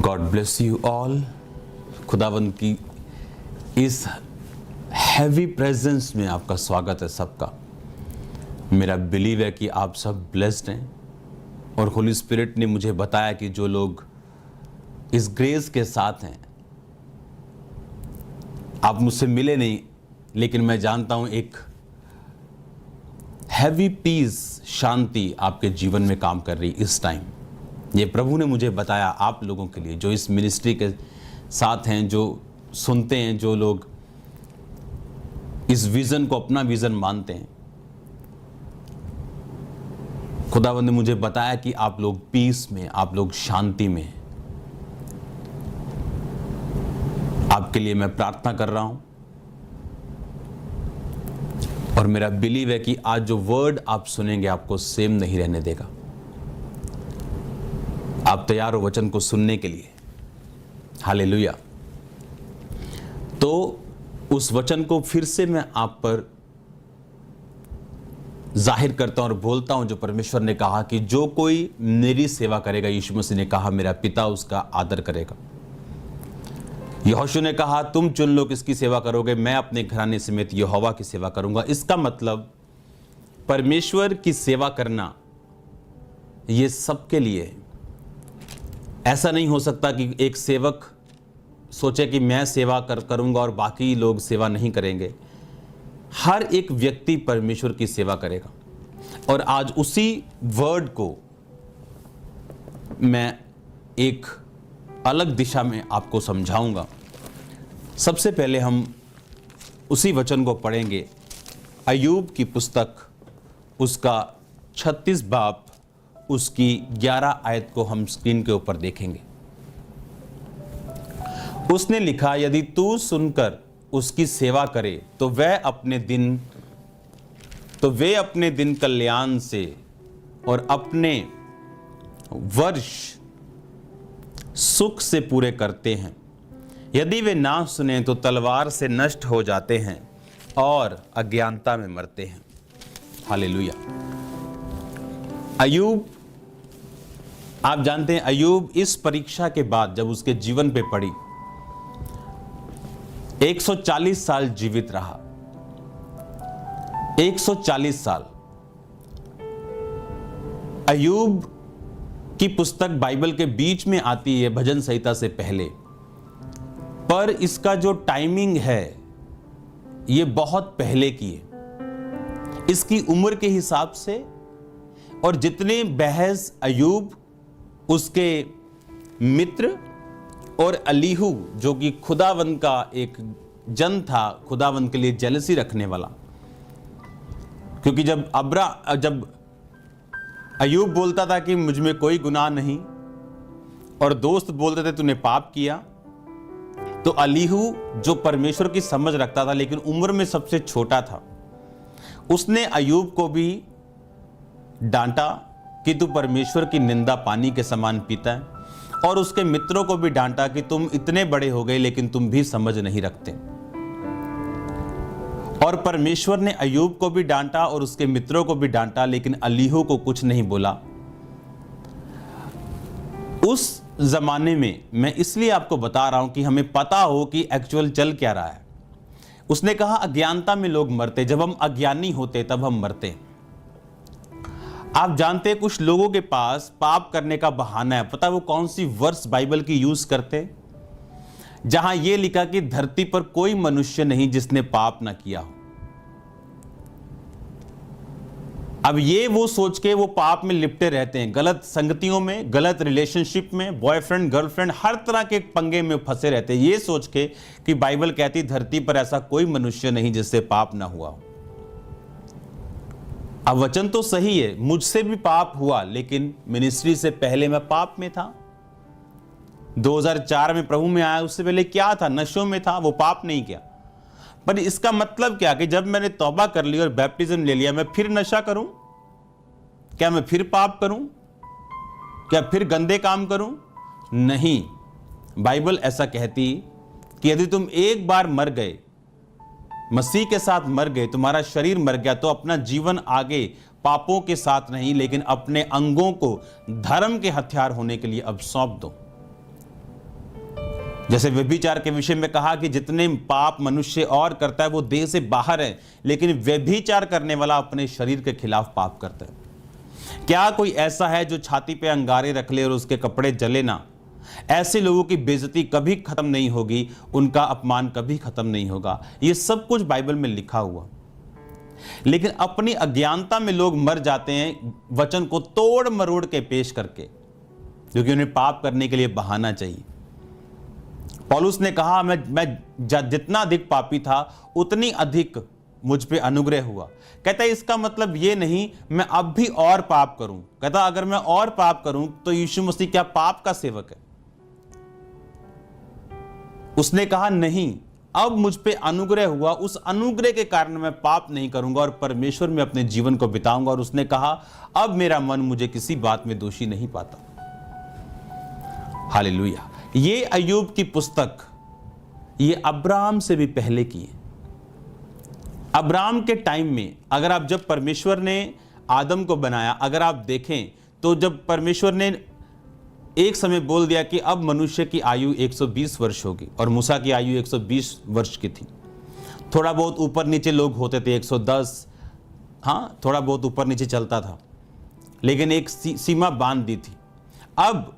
God bless you all. खुदावंद की इस हैवी प्रेजेंस में आपका स्वागत है सबका। मेरा बिलीव है कि आप सब ब्लेस्ड हैं और होली स्पिरिट ने मुझे बताया कि जो लोग इस ग्रेस के साथ हैं, आप मुझसे मिले नहीं लेकिन मैं जानता हूं एक हैवी पीस, शांति आपके जीवन में काम कर रही इस टाइम। ये प्रभु ने मुझे बताया आप लोगों के लिए जो इस मिनिस्ट्री के साथ हैं, जो सुनते हैं, जो लोग इस विजन को अपना विजन मानते हैं। खुदावंद ने मुझे बताया कि आप लोग पीस में, आप लोग शांति में। आपके लिए मैं प्रार्थना कर रहा हूं और मेरा बिलीव है कि आज जो वर्ड आप सुनेंगे आपको सेम नहीं रहने देगा। आप तैयार हो वचन को सुनने के लिए? हालेलुया। तो उस वचन को फिर से मैं आप पर जाहिर करता हूं और बोलता हूं जो परमेश्वर ने कहा कि जो कोई मेरी सेवा करेगा, यीशु मसीह ने कहा मेरा पिता उसका आदर करेगा। यहोशू ने कहा तुम चुन लो किसकी सेवा करोगे, मैं अपने घराने समेत यहोवा की सेवा करूंगा। इसका मतलब परमेश्वर की सेवा करना ये सबके लिए है। ऐसा नहीं हो सकता कि एक सेवक सोचे कि मैं सेवा करूंगा और बाकी लोग सेवा नहीं करेंगे। हर एक व्यक्ति परमेश्वर की सेवा करेगा और आज उसी वर्ड को मैं एक अलग दिशा में आपको समझाऊंगा। सबसे पहले हम उसी वचन को पढ़ेंगे, अय्यूब की पुस्तक उसका 36 बाब उसकी 11 आयत को हम स्क्रीन के ऊपर देखेंगे। उसने लिखा, यदि तू सुनकर उसकी सेवा करे तो वे अपने दिन कल्याण से और अपने वर्ष सुख से पूरे करते हैं। यदि वे ना सुने तो तलवार से नष्ट हो जाते हैं और अज्ञानता में मरते हैं। हालेलुया। अय्यूब, आप जानते हैं अय्यूब इस परीक्षा के बाद जब उसके जीवन पे पड़ी 140 साल जीवित रहा। 140 साल। अय्यूब की पुस्तक बाइबल के बीच में आती है, भजन संहिता से पहले, पर इसका जो टाइमिंग है ये बहुत पहले की है इसकी उम्र के हिसाब से। और जितने बहस अय्यूब, उसके मित्र और अलीहू जो कि खुदावंद का एक जन था, खुदावंद के लिए जेलसी रखने वाला, क्योंकि जब अय्यूब बोलता था कि मुझ में कोई गुनाह नहीं और दोस्त बोलते थे तूने पाप किया, तो अलीहू जो परमेश्वर की समझ रखता था लेकिन उम्र में सबसे छोटा था, उसने अय्यूब को भी डांटा कि तू परमेश्वर की निंदा पानी के समान पीता है, और उसके मित्रों को भी डांटा कि तुम इतने बड़े हो गए लेकिन तुम भी समझ नहीं रखते। और परमेश्वर ने अय्यूब को भी डांटा और उसके मित्रों को भी डांटा, लेकिन अलीहू को कुछ नहीं बोला। उस जमाने में मैं इसलिए आपको बता रहा हूं कि हमें पता हो कि एक्चुअल चल क्या रहा है। उसने कहा अज्ञानता में लोग मरते, जब हम अज्ञानी होते तब हम मरते। आप जानते हैं कुछ लोगों के पास पाप करने का बहाना है। पता है वो कौन सी वर्स बाइबल की यूज करते? जहां यह लिखा कि धरती पर कोई मनुष्य नहीं जिसने पाप ना किया हो। अब ये वो सोच के वो पाप में लिपटे रहते हैं, गलत संगतियों में, गलत रिलेशनशिप में, बॉयफ्रेंड गर्लफ्रेंड, हर तरह के पंगे में फंसे रहते हैं, ये सोच के कि बाइबल कहती धरती पर ऐसा कोई मनुष्य नहीं जिससे पाप ना हुआ हो। अब वचन तो सही है, मुझसे भी पाप हुआ, लेकिन मिनिस्ट्री से पहले मैं पाप में था। 2004 में प्रभु में आया, उससे पहले क्या था? नशों में था, वो पाप नहीं किया। पर इसका मतलब क्या कि जब मैंने तौबा कर ली और बैप्टिज्म ले लिया, मैं फिर नशा करूं? क्या मैं फिर पाप करूं? क्या फिर गंदे काम करूं? नहीं। बाइबल ऐसा कहती कि यदि तुम एक बार मर गए, मसीह के साथ मर गए, तुम्हारा शरीर मर गया, तो अपना जीवन आगे पापों के साथ नहीं लेकिन अपने अंगों को धर्म के हथियार होने के लिए अब सौंप दो। जैसे व्यभिचार के विषय में कहा कि जितने पाप मनुष्य और करता है वो देह से बाहर है, लेकिन व्यभिचार करने वाला अपने शरीर के खिलाफ पाप करता है। क्या कोई ऐसा है जो छाती पे अंगारे रख ले और उसके कपड़े जले ना? ऐसे लोगों की बेइज्जती कभी खत्म नहीं होगी, उनका अपमान कभी खत्म नहीं होगा। ये सब कुछ बाइबल में लिखा हुआ, लेकिन अपनी अज्ञानता में लोग मर जाते हैं वचन को तोड़ मरोड़ के पेश करके, क्योंकि उन्हें पाप करने के लिए बहाना चाहिए। पौलुस ने कहा मैं जितना अधिक पापी था उतनी अधिक मुझ पे अनुग्रह हुआ। कहता है इसका मतलब ये नहीं मैं अब भी और पाप करूं। कहता अगर मैं और पाप करूं तो यीशु मसीह क्या पाप का सेवक है? उसने कहा नहीं, अब मुझ पे अनुग्रह हुआ, उस अनुग्रह के कारण मैं पाप नहीं करूंगा और परमेश्वर में अपने जीवन को बिताऊंगा। और उसने कहा अब मेरा मन मुझे किसी बात में दोषी नहीं पाता। हालेलुया। ये अय्यूब की पुस्तक ये अब्राहम से भी पहले की है। अब्राहम के टाइम में अगर आप जब परमेश्वर ने आदम को बनाया, अगर आप देखें तो जब परमेश्वर ने एक समय बोल दिया कि अब मनुष्य की आयु 120 वर्ष होगी और मूसा की आयु 120 वर्ष की थी। थोड़ा बहुत ऊपर नीचे लोग होते थे 110, हाँ थोड़ा बहुत ऊपर नीचे चलता था, लेकिन एक सीमा बांध दी थी। अब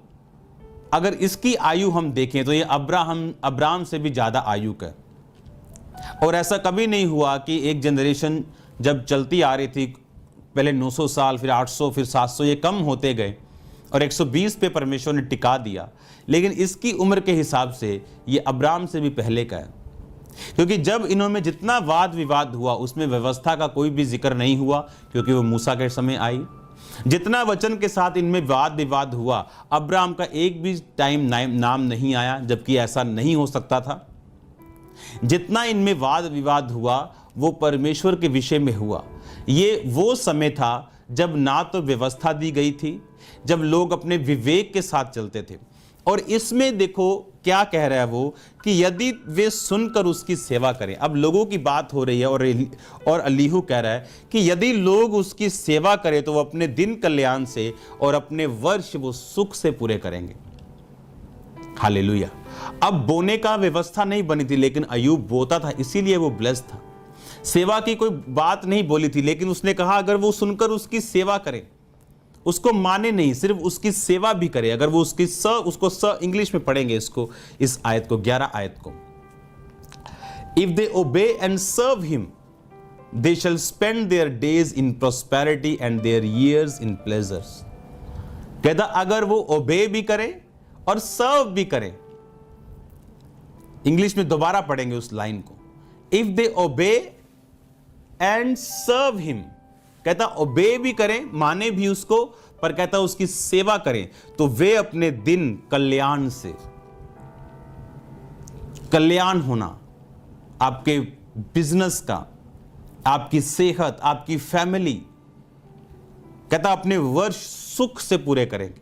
अगर इसकी आयु हम देखें तो ये अब्राहम से भी ज्यादा आयु का। और ऐसा कभी नहीं हुआ कि एक जनरेशन जब चलती आ रही थी, पहले 900 साल, फिर 800, फिर 700, ये कम होते गए और 120 पे परमेश्वर ने टिका दिया। लेकिन इसकी उम्र के हिसाब से ये अब्राहम से भी पहले का है, क्योंकि जब इन्होंने जितना वाद विवाद हुआ उसमें व्यवस्था का कोई भी जिक्र नहीं हुआ, क्योंकि वो मूसा के समय आई। जितना वचन के साथ इनमें वाद विवाद हुआ, अब्राहम का एक भी टाइम नाम नहीं आया, जबकि ऐसा नहीं हो सकता था। जितना इनमें वाद विवाद हुआ वो परमेश्वर के विषय में हुआ। ये वो समय था जब ना तो व्यवस्था दी गई थी, जब लोग अपने विवेक के साथ चलते थे। और इसमें देखो क्या कह रहा है वो कि यदि वे सुनकर उसकी सेवा करें। अब लोगों की बात हो रही है और अलीहू कह रहा है कि यदि लोग उसकी सेवा करें तो वो अपने दिन कल्याण से और अपने वर्ष वो सुख से पूरे करेंगे। हालेलुया। अब बोने का व्यवस्था नहीं बनी थी, लेकिन अय्यूब बोता था, इसीलिए वो ब्लेस्ड था। सेवा की कोई बात नहीं बोली थी, लेकिन उसने कहा अगर वो सुनकर उसकी सेवा करे, उसको माने नहीं, सिर्फ उसकी सेवा भी करे। अगर वो उसको इंग्लिश में पढ़ेंगे इसको, इस आयत को, 11 आयत को, if they obey and serve him they shall spend their days in prosperity and their years in pleasures. कहता अगर वो ओबे भी करे और सर्व भी करे। इंग्लिश में दोबारा पढ़ेंगे उस लाइन को, if they obey and serve him. कहता ओबे भी करें, माने भी उसको, पर कहता उसकी सेवा करें तो वे अपने दिन कल्याण से, कल्याण होना आपके बिजनेस का, आपकी सेहत, आपकी फैमिली, कहता अपने वर्ष सुख से पूरे करेंगे।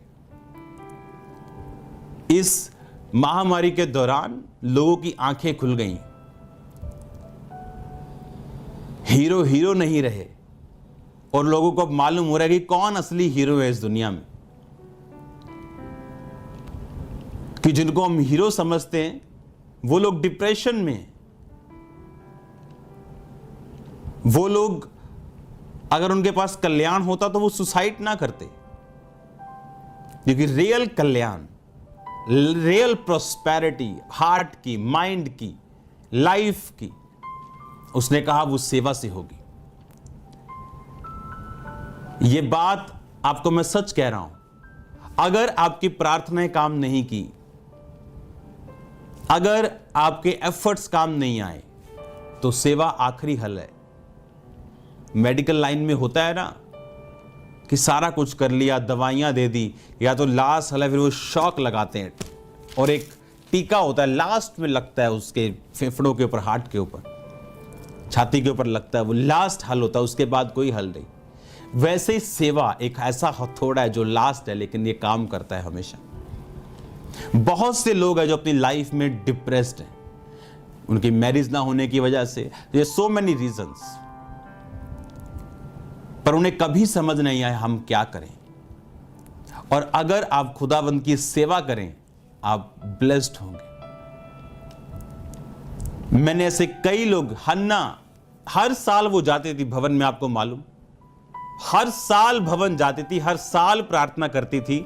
इस महामारी के दौरान लोगों की आंखें खुल गईं, हीरो नहीं रहे और लोगों को अब मालूम हो रहा है कि कौन असली हीरो है इस दुनिया में। कि जिनको हम हीरो समझते हैं वो लोग डिप्रेशन में हैं। वो लोग अगर उनके पास कल्याण होता तो वो सुसाइड ना करते, क्योंकि रियल कल्याण, रियल प्रोस्पेरिटी, हार्ट की, माइंड की, लाइफ की, उसने कहा वो सेवा से होगी। ये बात आपको मैं सच कह रहा हूं। अगर आपकी प्रार्थनाएं काम नहीं की, अगर आपके एफर्ट्स काम नहीं आए, तो सेवा आखिरी हल है। मेडिकल लाइन में होता है ना कि सारा कुछ कर लिया, दवाइयां दे दी, या तो लास्ट हल है, फिर वो शॉक लगाते हैं और एक टीका होता है लास्ट में लगता है, उसके फेफड़ों के ऊपर, हार्ट के ऊपर, छाती के ऊपर लगता है, वो लास्ट हल होता है, उसके बाद कोई हल नहीं। वैसे ही सेवा एक ऐसा हथौड़ा है जो लास्ट है, लेकिन ये काम करता है हमेशा। बहुत से लोग हैं जो अपनी लाइफ में डिप्रेस्ड हैं, उनकी मैरिज ना होने की वजह से, सो मेनी रीजंस, पर उन्हें कभी समझ नहीं आया हम क्या करें। और अगर आप खुदावंद की सेवा करें, आप ब्लेस्ड होंगे। मैंने ऐसे कई लोग, हन्ना हर साल वो जाती थी भवन में, आपको मालूम, हर साल भवन जाती थी, हर साल प्रार्थना करती थी,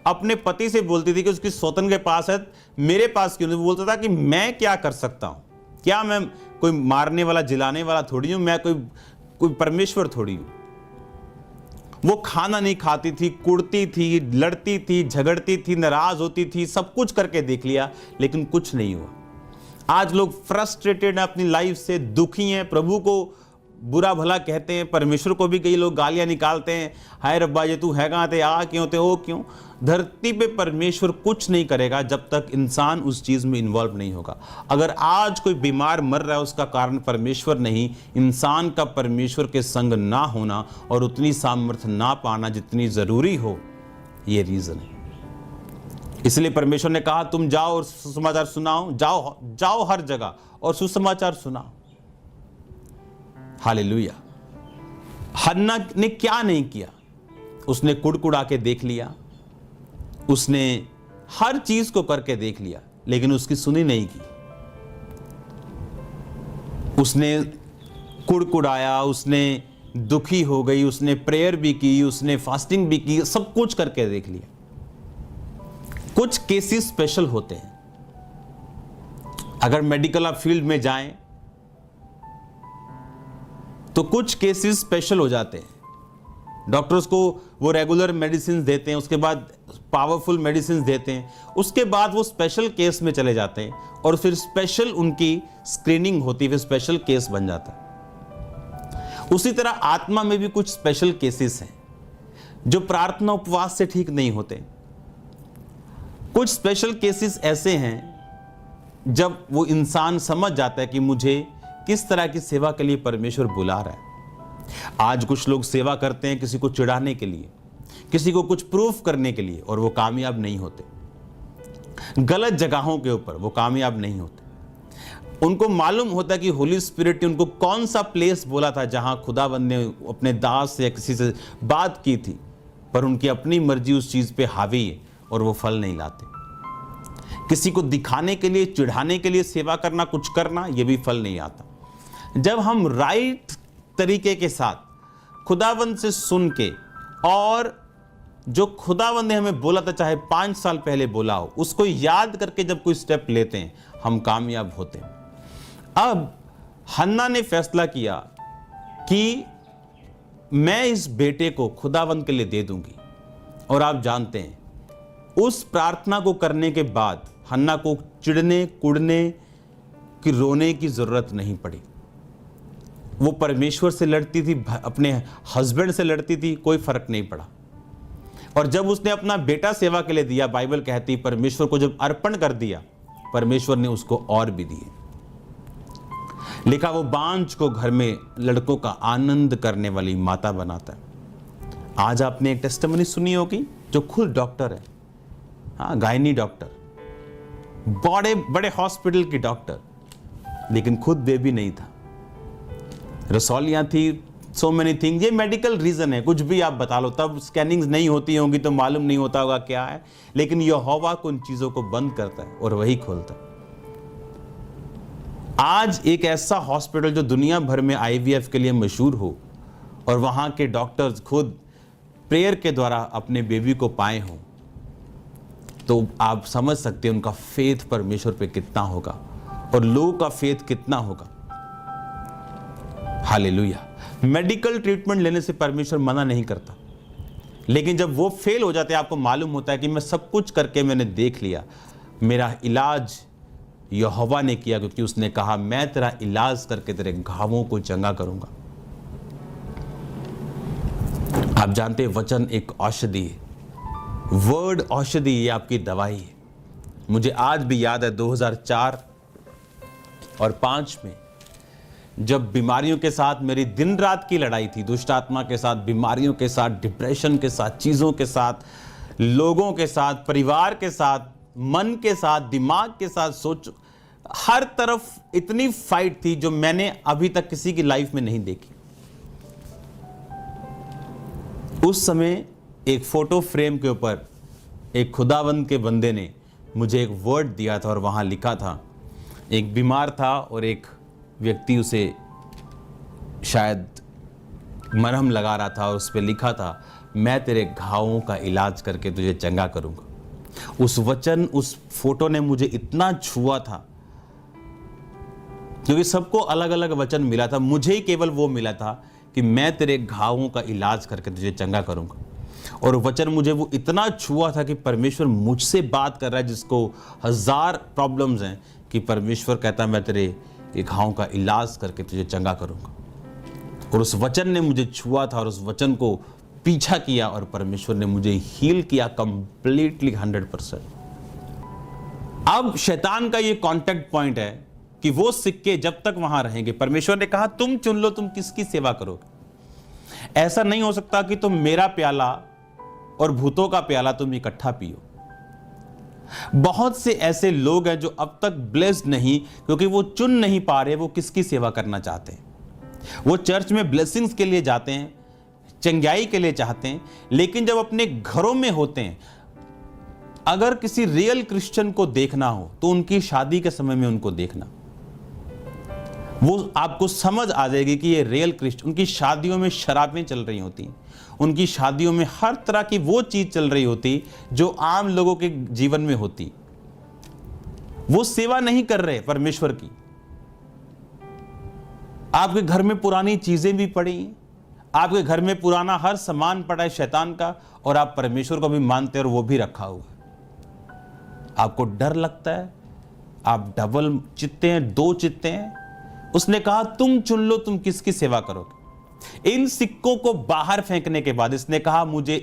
अपने पति से बोलती थी कि उसकी सौतन के पास है, मेरे पास क्यों नहीं। वो बोलता था कि मैं क्या कर सकता हूं, क्या मैं कोई मारने वाला जिलाने वाला थोड़ी हूं, मैं कोई परमेश्वर थोड़ी हूं। वो खाना नहीं खाती थी, कुड़ती थी, लड़ती थी, झगड़ती थी, नाराज होती थी, सब कुछ करके देख लिया लेकिन कुछ नहीं हुआ। आज लोग फ्रस्ट्रेटेड हैं अपनी लाइफ से, दुखी हैं, प्रभु को बुरा भला कहते हैं, परमेश्वर को भी कई लोग गालियां निकालते हैं, हाय रब्बा ये तू है कहां थे, आ क्यों थे, ओ क्यों। धरती पे परमेश्वर कुछ नहीं करेगा जब तक इंसान उस चीज में इन्वॉल्व नहीं होगा। अगर आज कोई बीमार मर रहा है उसका कारण परमेश्वर नहीं, इंसान का परमेश्वर के संग ना होना और उतनी सामर्थ्य ना पाना जितनी जरूरी हो, ये रीजन है। इसलिए परमेश्वर ने कहा तुम जाओ और सुसमाचार सुनाओ, जाओ हर जगह और सुसमाचार सुनाओ। हालेलुया। हन्ना ने क्या नहीं किया, उसने कुड़कुड़ा के देख लिया, उसने हर चीज को करके देख लिया लेकिन उसकी सुनी नहीं की। उसने कुड़कुड़ाया, उसने दुखी हो गई, उसने प्रेयर भी की, उसने फास्टिंग भी की, सब कुछ करके देख लिया। कुछ केसेस स्पेशल होते हैं। अगर मेडिकल फील्ड में जाएं तो कुछ केसेस स्पेशल हो जाते हैं। डॉक्टर्स को वो रेगुलर मेडिसिन देते हैं, उसके बाद पावरफुल मेडिसिन देते हैं, उसके बाद वो स्पेशल केस में चले जाते हैं और फिर स्पेशल उनकी स्क्रीनिंग होती है, फिर स्पेशल केस बन जाता है। उसी तरह आत्मा में भी कुछ स्पेशल केसेस हैं जो प्रार्थना उपवास से ठीक नहीं होते। कुछ स्पेशल केसेस ऐसे हैं जब वो इंसान समझ जाता है कि मुझे किस तरह की सेवा के लिए परमेश्वर बुला रहा है। आज कुछ लोग सेवा करते हैं किसी को चिढ़ाने के लिए, किसी को कुछ प्रूफ करने के लिए, और वो कामयाब नहीं होते। गलत जगहों के ऊपर वो कामयाब नहीं होते। उनको मालूम होता है कि होली स्पिरिट ने उनको कौन सा प्लेस बोला था जहां खुदाबंद ने अपने दास या किसी से बात की थी, पर उनकी अपनी मर्जी उस चीज पे हावी है और वो फल नहीं लाते। किसी को दिखाने के लिए, चिढ़ाने के लिए सेवा करना, कुछ करना, ये भी फल नहीं आता। जब हम राइट तरीके के साथ खुदावंद से सुन के, और जो खुदावंद ने हमें बोला था, चाहे 5 साल पहले बोला हो, उसको याद करके जब कोई स्टेप लेते हैं, हम कामयाब होते हैं। अब हन्ना ने फैसला किया कि मैं इस बेटे को खुदावंद के लिए दे दूंगी, और आप जानते हैं उस प्रार्थना को करने के बाद हन्ना को चिढ़ने, कुड़ने की, रोने की जरूरत नहीं पड़ी। वो परमेश्वर से लड़ती थी, अपने हस्बैंड से लड़ती थी, कोई फर्क नहीं पड़ा। और जब उसने अपना बेटा सेवा के लिए दिया, बाइबल कहती परमेश्वर को जब अर्पण कर दिया, परमेश्वर ने उसको और भी दिए। लिखा वो बांझ को घर में लड़कों का आनंद करने वाली माता बनाता है। आज आपने एक टेस्टिमनी सुनी होगी जो खुद डॉक्टर है, हाँ, गायनी डॉक्टर, बड़े बड़े हॉस्पिटल की डॉक्टर, लेकिन खुद बेबी नहीं था, रसौलियां थी, सो मेनी थिंग। ये मेडिकल रीजन है, कुछ भी आप बता लो, तब स्कैनिंग्स नहीं होती होंगी तो मालूम नहीं होता होगा क्या है, लेकिन यहोवा उन चीजों को बंद करता है और वही खोलता है। आज एक ऐसा हॉस्पिटल जो दुनिया भर में आईवीएफ के लिए मशहूर हो, और वहां के डॉक्टर्स खुद प्रेयर के द्वारा अपने बेबी को पाए हों, तो आप समझ सकते हैं उनका फेथ परमेश्वर पे कितना होगा और लोगों का फेथ कितना होगा। हालेलुया। मेडिकल ट्रीटमेंट लेने से परमेश्वर मना नहीं करता, लेकिन जब वो फेल हो जाते हैं, आपको मालूम होता है कि मैं सब कुछ करके मैंने देख लिया, मेरा इलाज यहोवा ने किया, क्योंकि उसने कहा मैं तेरा इलाज करके तेरे घावों को चंगा करूंगा। आप जानते हैं वचन एक औषधि है, वर्ड औषधि, ये आपकी दवाई है। मुझे आज भी याद है 2004 और 5 में जब बीमारियों के साथ मेरी दिन रात की लड़ाई थी, दुष्ट आत्मा के साथ, बीमारियों के साथ, डिप्रेशन के साथ, चीज़ों के साथ, लोगों के साथ, परिवार के साथ, मन के साथ, दिमाग के साथ, सोच, हर तरफ इतनी फाइट थी जो मैंने अभी तक किसी की लाइफ में नहीं देखी। उस समय एक फोटो फ्रेम के ऊपर एक खुदावंद के बंदे ने मुझे एक वर्ड दिया था और वहां लिखा था, एक बीमार था और एक व्यक्ति उसे शायद मरहम लगा रहा था और उस पर लिखा था, मैं तेरे घावों का इलाज करके तुझे चंगा करूंगा। उस वचन, उस फोटो ने मुझे इतना छुआ था, क्योंकि सबको अलग अलग वचन मिला था, मुझे ही केवल वो मिला था कि मैं तेरे घावों का इलाज करके तुझे चंगा करूंगा। और वचन मुझे वो इतना छुआ था कि परमेश्वर मुझसे बात कर रहा है, जिसको 1000 प्रॉब्लम्स हैं, कि परमेश्वर कहता है मैं तेरे ये घावों का इलाज करके तुझे चंगा करूंगा। और उस वचन ने मुझे छुआ था और उस वचन को पीछा किया और परमेश्वर ने मुझे हील किया कंप्लीटली 100%। अब शैतान का ये कांटेक्ट पॉइंट है कि वो सिक्के जब तक वहां रहेंगे, परमेश्वर ने कहा तुम चुन लो तुम किसकी सेवा करोगे। ऐसा नहीं हो सकता कि तुम मेरा प्याला और भूतों का प्याला तुम इकट्ठा पियो। बहुत से ऐसे लोग हैं जो अब तक ब्लेस्ड नहीं, क्योंकि वो चुन नहीं पा रहे वो किसकी सेवा करना चाहते हैं। वो चर्च में ब्लेसिंग्स के लिए जाते हैं, चंगाई के लिए चाहते हैं, लेकिन जब अपने घरों में होते हैं, अगर किसी रियल क्रिश्चियन को देखना हो तो उनकी शादी के समय में उनको देखना, वो आपको समझ आ जाएगी कि ये रियल क्रिश्चियन। उनकी शादियों में शराबें चल रही होती, उनकी शादियों में हर तरह की वो चीज चल रही होती जो आम लोगों के जीवन में होती। वो सेवा नहीं कर रहे परमेश्वर की। आपके घर में पुरानी चीजें भी पड़ी हैं, आपके घर में पुराना हर सामान पड़ा है शैतान का, और आप परमेश्वर को भी मानते हैं और वो भी रखा हुआ है। आपको डर लगता है, आप डबल चित्ते हैं, 2 चित्ते हैं। उसने कहा तुम चुन लो तुम किसकी सेवा करोगे। इन सिक्कों को बाहर फेंकने के बाद इसने कहा मुझे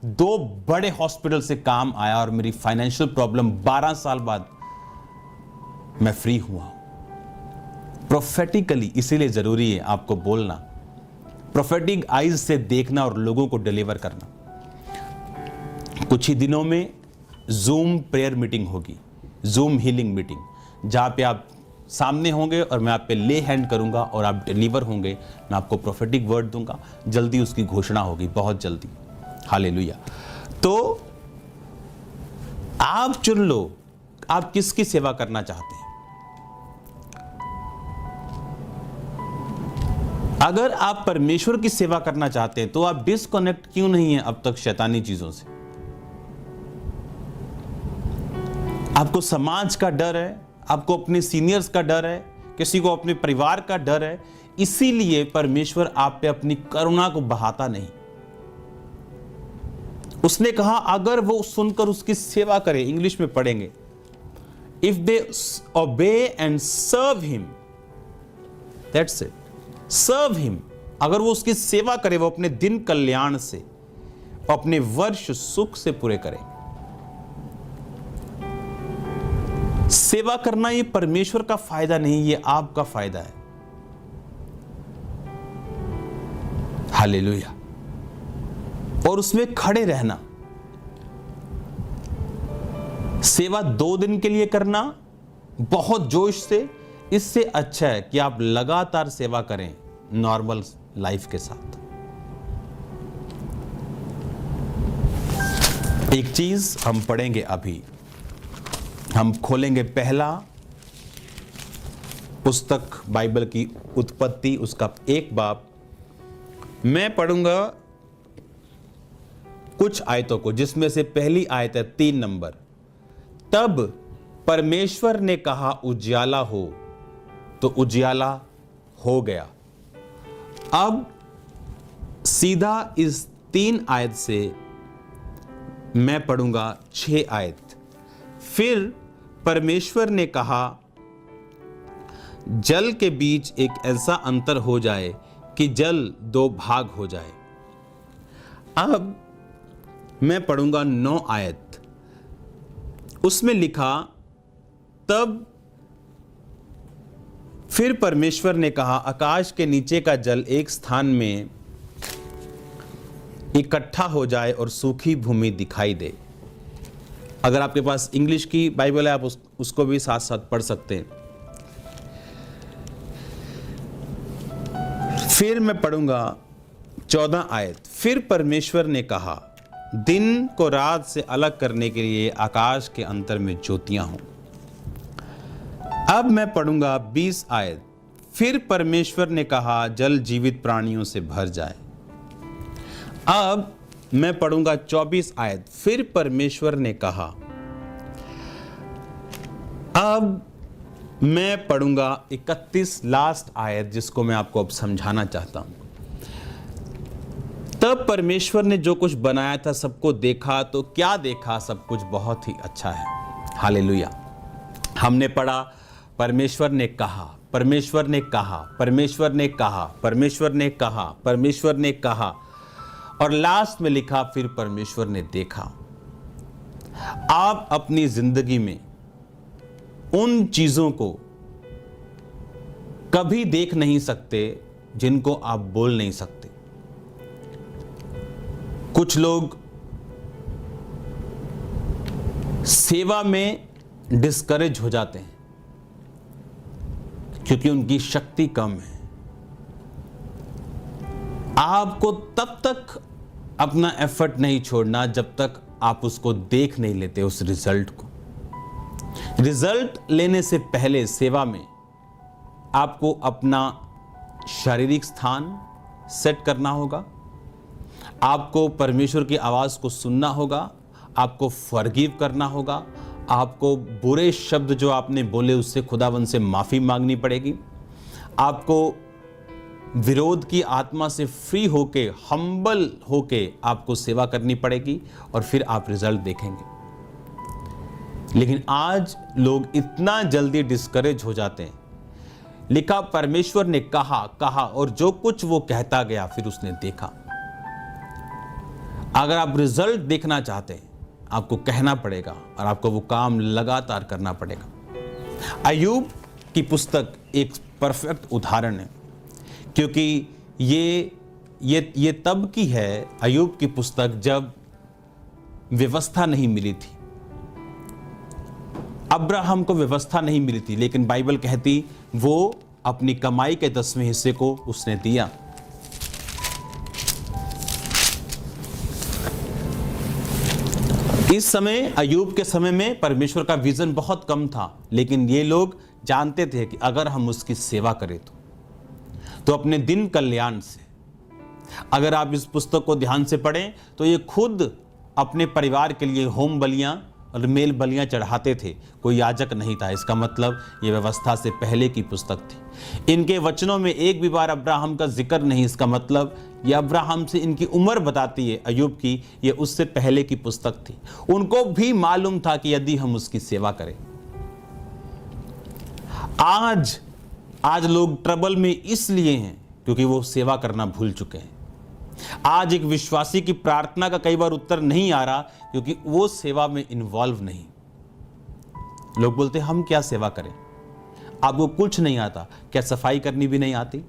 2 बड़े हॉस्पिटल से काम आया और मेरी फाइनेंशियल प्रॉब्लम 12 साल बाद मैं फ्री हुआ। प्रोफेटिकली इसीलिए जरूरी है आपको बोलना, प्रोफेटिक आइज से देखना और लोगों को डिलीवर करना। कुछ ही दिनों में जूम प्रेयर मीटिंग होगी, जूम हीलिंग मीटिंग, जहां पे आप सामने होंगे और मैं आप पे ले हैंड करूंगा और आप डिलीवर होंगे। मैं आपको प्रोफेटिक वर्ड दूंगा, जल्दी उसकी घोषणा होगी, बहुत जल्दी। हालेलुया। तो आप चुन लो आप किसकी सेवा करना चाहते हैं। अगर आप परमेश्वर की सेवा करना चाहते हैं तो आप डिस्कनेक्ट क्यों नहीं हैं अब तक शैतानी चीजों से। आपको समाज का डर है, आपको अपने सीनियर्स का डर है, किसी को अपने परिवार का डर है, इसीलिए परमेश्वर आप पे अपनी करुणा को बहाता नहीं। उसने कहा अगर वो सुनकर उसकी सेवा करे, इंग्लिश में पढ़ेंगे, if they obey and serve him, that's it, serve him. अगर वो उसकी सेवा करे, वो अपने दिन कल्याण से, अपने वर्ष सुख से पूरे करे। सेवा करना ये परमेश्वर का फायदा नहीं, ये आपका फायदा है। हालेलुया। और उसमें खड़े रहना। सेवा 2 दिन के लिए करना बहुत जोश से, इससे अच्छा है कि आप लगातार सेवा करें नॉर्मल लाइफ के साथ। एक चीज हम पढ़ेंगे अभी, हम खोलेंगे पहला पुस्तक बाइबल की उत्पत्ति, उसका 1 बाब। मैं पढ़ूंगा कुछ आयतों को, जिसमें से पहली आयत है 3 नंबर। तब परमेश्वर ने कहा उजियाला हो, तो उजियाला हो गया। अब सीधा इस 3 आयत से मैं पढ़ूंगा 6 आयत। फिर परमेश्वर ने कहा जल के बीच एक ऐसा अंतर हो जाए कि जल 2 भाग हो जाए। अब मैं पढ़ूंगा 9 आयत। उसमें लिखा तब फिर परमेश्वर ने कहा आकाश के नीचे का जल एक स्थान में इकट्ठा हो जाए और सूखी भूमि दिखाई दे। अगर आपके पास इंग्लिश की बाइबल है आप उसको भी साथ साथ पढ़ सकते हैं। फिर मैं पढ़ूंगा 14 आयत। फिर परमेश्वर ने कहा दिन को रात से अलग करने के लिए आकाश के अंतर में ज्योतियां हों। अब मैं पढ़ूंगा 20 आयत। फिर परमेश्वर ने कहा, जल जीवित प्राणियों से भर जाए। अब मैं पढ़ूंगा 24 आयत। फिर परमेश्वर ने कहा। अब मैं पढ़ूंगा 31 लास्ट आयत, जिसको मैं आपको अब समझाना चाहता हूं। तब परमेश्वर ने जो कुछ बनाया था सबको देखा, तो क्या देखा? सब कुछ बहुत ही अच्छा है। हालेलुया। हमने पढ़ा, परमेश्वर ने कहा, परमेश्वर ने कहा, परमेश्वर ने कहा, परमेश्वर ने कहा, परमेश्वर ने कहा, और लास्ट में लिखा फिर परमेश्वर ने देखा। आप अपनी जिंदगी में उन चीजों को कभी देख नहीं सकते जिनको आप बोल नहीं सकते। कुछ लोग सेवा में डिस्करेज हो जाते हैं क्योंकि उनकी शक्ति कम है। आपको तब तक अपना एफर्ट नहीं छोड़ना जब तक आप उसको देख नहीं लेते, उस रिजल्ट को। रिजल्ट लेने से पहले सेवा में आपको अपना शारीरिक स्थान सेट करना होगा, आपको परमेश्वर की आवाज को सुनना होगा, आपको फॉरगिव करना होगा, आपको बुरे शब्द जो आपने बोले उससे खुदावंद से माफी मांगनी पड़ेगी, आपको विरोध की आत्मा से फ्री होके, हम्बल होके आपको सेवा करनी पड़ेगी, और फिर आप रिजल्ट देखेंगे। लेकिन आज लोग इतना जल्दी डिस्करेज हो जाते हैं। लिखा परमेश्वर ने कहा, कहा, और जो कुछ वो कहता गया फिर उसने देखा। अगर आप रिजल्ट देखना चाहते हैं, आपको कहना पड़ेगा और आपको वो काम लगातार करना पड़ेगा। अय्यूब की पुस्तक एक परफेक्ट उदाहरण है, क्योंकि ये तब की है, अय्यूब की पुस्तक, जब व्यवस्था नहीं मिली थी। अब्राहम को व्यवस्था नहीं मिली थी, लेकिन बाइबल कहती वो अपनी कमाई के 10वें हिस्से को उसने दिया। इस समय, अय्यूब के समय में परमेश्वर का विजन बहुत कम था, लेकिन ये लोग जानते थे कि अगर हम उसकी सेवा करें तो अपने दिन कल्याण से। अगर आप इस पुस्तक को ध्यान से पढ़ें तो ये खुद अपने परिवार के लिए होम बलियां और मेल बलियां चढ़ाते थे। कोई याजक नहीं था। इसका मतलब ये व्यवस्था से पहले की पुस्तक थी। इनके वचनों में एक भी बार अब्राहम का जिक्र नहीं। इसका मतलब ये अब्राहम से इनकी उम्र बताती है अय्यूब की, ये उससे पहले की पुस्तक थी। उनको भी मालूम था कि यदि हम उसकी सेवा करें। आज लोग ट्रबल में इसलिए हैं क्योंकि वो सेवा करना भूल चुके हैं। आज एक विश्वासी की प्रार्थना का कई बार उत्तर नहीं आ रहा क्योंकि वो सेवा में इन्वॉल्व नहीं। लोग बोलते हम क्या सेवा करें, आपको कुछ नहीं आता, क्या सफाई करनी भी नहीं आती?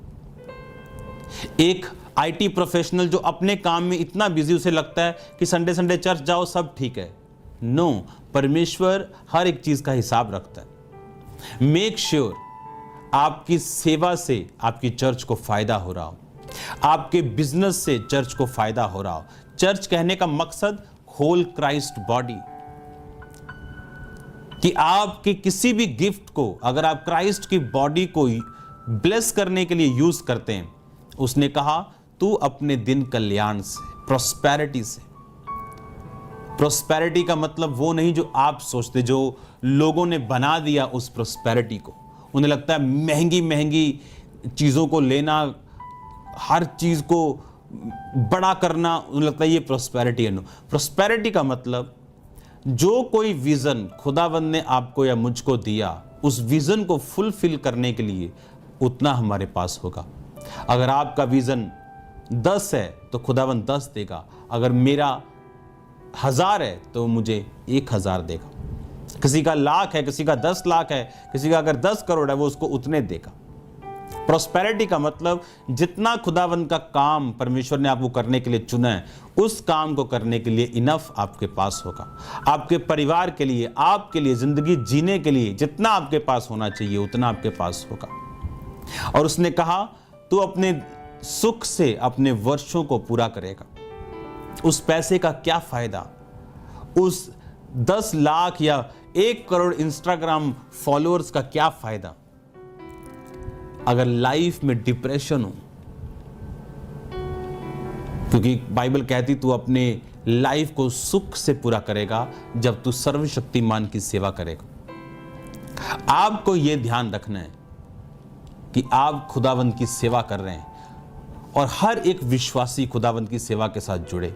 एक आईटी प्रोफेशनल जो अपने काम में इतना बिजी, उसे लगता है कि संडे संडे चर्च जाओ सब ठीक है। नो, परमेश्वर हर एक चीज का हिसाब रखता है। मेक श्योर आपकी सेवा से आपकी चर्च को फायदा हो रहा हो, आपके बिजनेस से चर्च को फायदा हो रहा हो। चर्च कहने का मकसद होल क्राइस्ट बॉडी, कि आपके किसी भी गिफ्ट को अगर आप क्राइस्ट की बॉडी को ब्लेस करने के लिए यूज करते हैं, उसने कहा तू अपने दिन कल्याण से, प्रोस्पेरिटी से। प्रोस्पेरिटी का मतलब वो नहीं जो आप सोचते, जो लोगों ने बना दिया उस प्रोस्पेरिटी को। उन्हें लगता है महंगी महंगी चीजों को लेना, हर चीज को बड़ा करना, उन्हें लगता है ये प्रोस्पेरिटी है। नो, प्रोस्पेरिटी का मतलब जो कोई विजन खुदावंद ने आपको या मुझको दिया, उस विजन को फुलफिल करने के लिए उतना हमारे पास होगा। अगर आपका विजन 10 है तो खुदावंद 10 देगा। अगर मेरा 1000 है तो मुझे 1000 देगा। किसी का लाख है, किसी का 10 लाख है, किसी का अगर 10 करोड़ है, वो उसको उतने देगा। प्रोस्पेरिटी का मतलब जितना खुदावंद का काम परमेश्वर ने आपको करने के लिए चुना है, उस काम को करने के लिए इनफ आपके पास होगा। आपके परिवार के लिए, आपके लिए, जिंदगी जीने के लिए जितना आपके पास होना चाहिए उतना आपके पास होगा। और उसने कहा तू अपने सुख से अपने वर्षों को पूरा करेगा। उस पैसे का क्या फायदा, उस 10 लाख या 1 करोड़ इंस्टाग्राम फॉलोअर्स का क्या फायदा अगर लाइफ में डिप्रेशन हो? क्योंकि बाइबल कहती तू अपने लाइफ को सुख से पूरा करेगा जब तू सर्वशक्तिमान की सेवा करेगा। आपको यह ध्यान रखना है कि आप खुदावंद की सेवा कर रहे हैं और हर एक विश्वासी खुदावंद की सेवा के साथ जुड़े।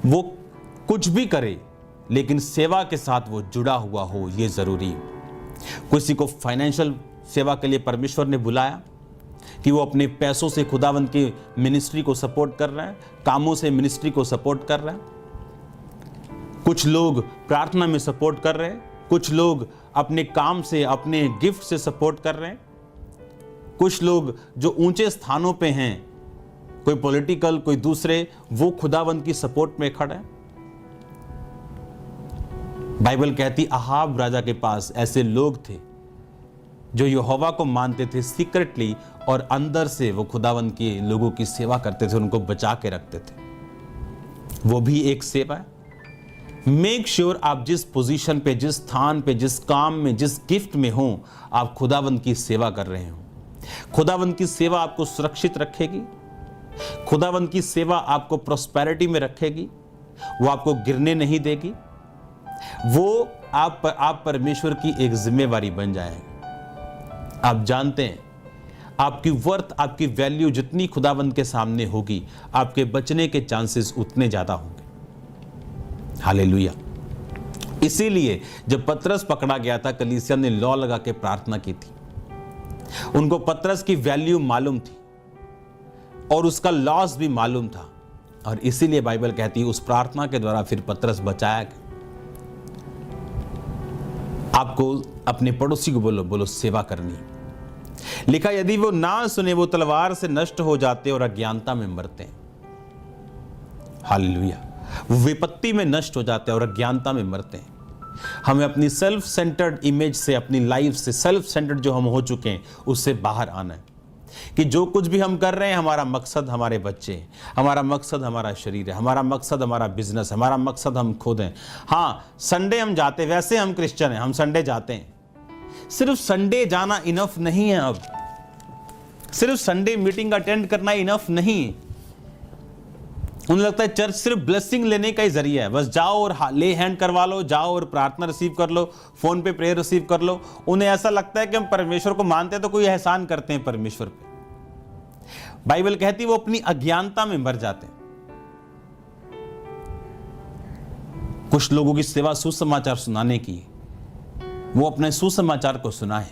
वो कुछ भी करे लेकिन सेवा के साथ वो जुड़ा हुआ हो, यह जरूरी है। किसी को फाइनेंशियल सेवा के लिए परमेश्वर ने बुलाया कि वो अपने पैसों से खुदावंद की मिनिस्ट्री को सपोर्ट कर रहा है, कामों से मिनिस्ट्री को सपोर्ट कर रहा है। कुछ लोग प्रार्थना में सपोर्ट कर रहे हैं, कुछ लोग अपने काम से, अपने गिफ्ट से सपोर्ट कर रहे हैं। कुछ लोग जो ऊंचे स्थानों पे हैं, कोई पॉलिटिकल, कोई दूसरे, वो खुदावंद की सपोर्ट में खड़े हैं। बाइबल कहती अहाब राजा के पास ऐसे लोग थे जो यहोवा को मानते थे सीक्रेटली, और अंदर से वो खुदावंद के लोगों की सेवा करते थे, उनको बचा के रखते थे। वो भी एक सेवा है। मेक श्योर आप जिस पोजीशन पे, जिस स्थान पे, जिस काम में, जिस गिफ्ट में हो, आप खुदावंद की सेवा कर रहे हो। खुदावंद की सेवा आपको सुरक्षित रखेगी। खुदावंद की सेवा आपको प्रॉस्पेरिटी में रखेगी। वो आपको गिरने नहीं देगी। वो आप परमेश्वर की एक जिम्मेवारी बन जाएगी। आप जानते हैं आपकी वर्थ, आपकी वैल्यू जितनी खुदावंद के सामने होगी, आपके बचने के चांसेस उतने ज्यादा होंगे। हालेलुया। इसीलिए जब पतरस पकड़ा गया था, कलीसिया ने लॉ लगा के प्रार्थना की थी। उनको पतरस की वैल्यू मालूम थी और उसका लॉस भी मालूम था, और इसीलिए बाइबल कहती है उस प्रार्थना के द्वारा फिर पतरस बचाया गया। आपको अपने पड़ोसी को बोलो सेवा करनी। लिखा यदि वो ना सुने वो तलवार से नष्ट हो जाते और अज्ञानता में मरते हैं। हालेलुया। वो विपत्ति में नष्ट हो जाते हैं और अज्ञानता में मरते हैं। हमें अपनी सेल्फ सेंटर्ड इमेज से, अपनी लाइफ से, सेल्फ सेंटर्ड जो हम हो चुके हैं, उससे बाहर आना है कि जो कुछ भी हम कर रहे हैं, हमारा मकसद हमारे बच्चे हैं, हमारा मकसद हमारा शरीर है, हमारा मकसद हमारा बिजनेस, हमारा मकसद हम खुद हैं। हाँ, संडे हम जाते, वैसे हम क्रिश्चियन हैं, हम संडे जाते हैं। सिर्फ संडे जाना इनफ नहीं है। अब सिर्फ संडे मीटिंग अटेंड करना इनफ नहीं। उन्हें लगता है चर्च सिर्फ ब्लेसिंग लेने का ही जरिया है। बस जाओ और ले हैंड करवा लो, जाओ और प्रार्थना रिसीव कर लो, फोन पे प्रेयर रिसीव कर लो। उन्हें ऐसा लगता है कि हम परमेश्वर को मानते हैं तो कोई एहसान करते हैं परमेश्वर पे। बाइबल कहती है वो अपनी अज्ञानता में मर जाते हैं। कुछ लोगों की सेवा सुसमाचार सुनाने की, वो अपने सुसमाचार को सुनाएं,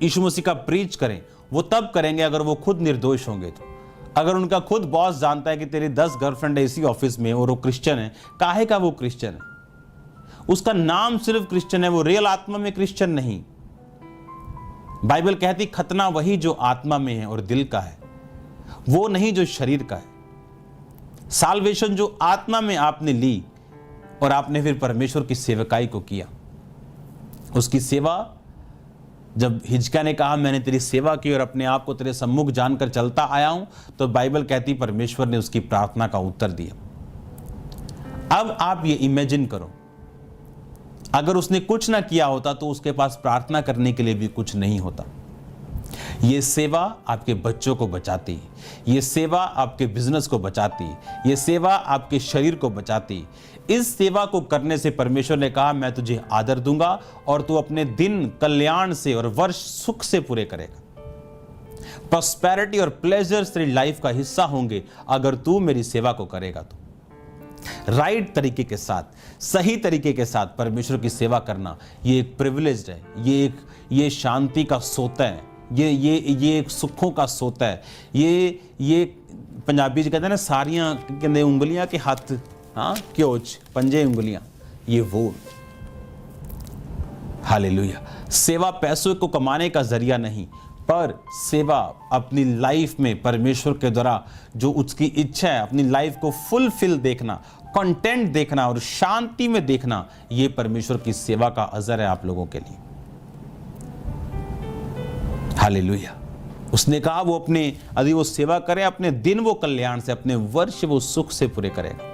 यीशु मसीह का प्रीच करें। वो तब करेंगे अगर वो खुद निर्दोष होंगे। तो अगर उनका खुद बॉस जानता है कि तेरी 10 गर्लफ्रेंड है इसी ऑफिस में और वो क्रिश्चियन है, काहे का वो क्रिश्चियन है? उसका नाम सिर्फ क्रिश्चियन है, वो रियल आत्मा में क्रिश्चियन नहीं। बाइबल कहती खतना वही जो आत्मा में है और दिल का है, वो नहीं जो शरीर का है। साल्वेशन जो आत्मा में आपने ली और आपने फिर परमेश्वर की सेवकाई को किया। उसकी सेवा, जब हिजकिय्याह ने कहा मैंने तेरी सेवा की और अपने आप को तेरे सम्मुख जानकर चलता आया हूं, तो बाइबल कहती परमेश्वर ने उसकी प्रार्थना का उत्तर दिया। अब आप ये इमेजिन करो, अगर उसने कुछ ना किया होता तो उसके पास प्रार्थना करने के लिए भी कुछ नहीं होता। ये सेवा आपके बच्चों को बचाती, ये सेवा आपके बिजनेस को बचाती, ये सेवा आपके शरीर को बचाती। इस सेवा को करने से परमेश्वर ने कहा मैं तुझे आदर दूंगा और तू अपने दिन कल्याण से और वर्ष सुख से पूरे करेगा। प्रॉस्पेरिटी और प्लेजर्स तेरी लाइफ का हिस्सा होंगे अगर तू मेरी सेवा को करेगा। तो राइट तरीके के साथ, सही तरीके के साथ परमेश्वर की सेवा करना ये एक प्रिविलेज है, ये शांति का सोता है, ये एक सुखों का सोता है। ये पंजाबी कहते हैं ना, सारियां कहते उंगलियां के हाथ, हाँ क्योच पंजे उंगलियां, ये वो। हालेलुया। सेवा पैसों को कमाने का जरिया नहीं, पर सेवा अपनी लाइफ में परमेश्वर के द्वारा जो उसकी इच्छा है, अपनी लाइफ को फुलफिल देखना, कंटेंट देखना और शांति में देखना, ये परमेश्वर की सेवा का अजर है आप लोगों के लिए। हालेलुया। उसने कहा वो अपने, यदि वो सेवा करे, अपने दिन वो कल्याण से, अपने वर्ष वो सुख से पूरे करेगा।